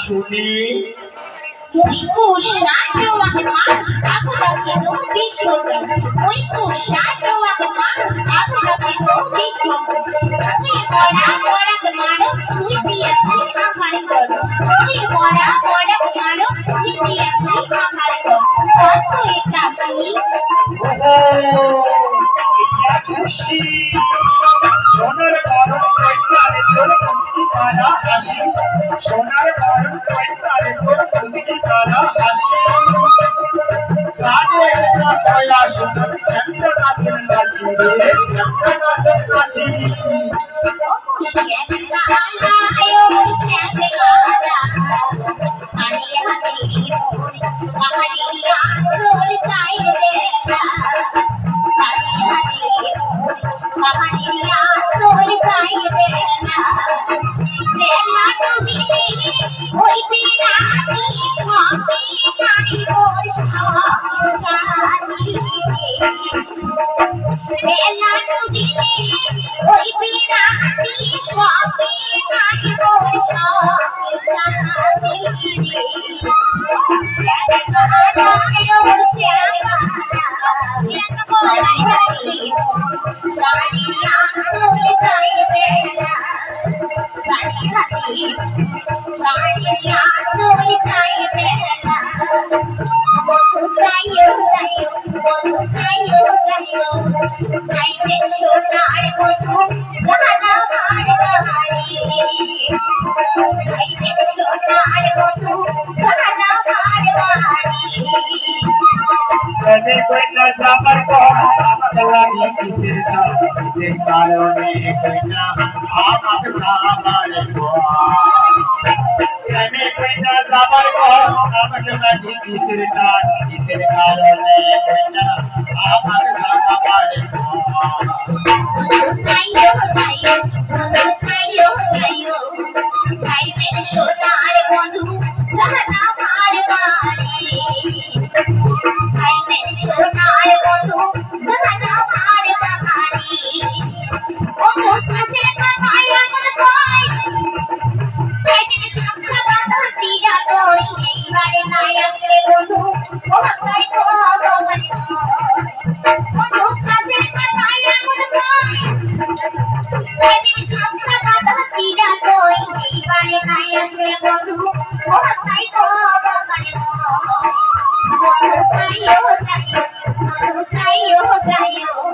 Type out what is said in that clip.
শুনি Oiku shadow wake man, aku dati no biko. Oiku shadow wake man, aku dati no biko. Oi bora ke maro, tui diya si amare koro. Oi bora ke maro, tui diya si amare koro. Koto eta ki? क्या खुशी সোনার গরম পয়সারে তোর খুশি তারা হাসি সোনার গরম পয়সারে তোর খুশি তারা হাসি প্রাণে একটা পয়লা সুন্দর চন্দ্র নাচের নাচি রে চন্দ্র নাচের নাচি कभी कोई नशा पर को लगी किसी कारोने कोई ना आप सामने को कभी कोई नशा पर को लगी किसी कारोने कोई ना आप सामने को সোনার বন্ধু জানা মার বাড়ি সাইবের সোনার বন্ধু জানা মার বাড়ি ও তো কাছে কামাই আমার কই সাইবের কামসা বাঁধা সিরা কই এইবারে নাই আসলে বন্ধু ও হাতাই তো আমার ও তো কাছে কামাই আমার কই সাইবের কামসা বাঁধা সিরা কই এইবারে নাই আসলে বন্ধু ও হাতাই তো আমার বন্ধু চাইও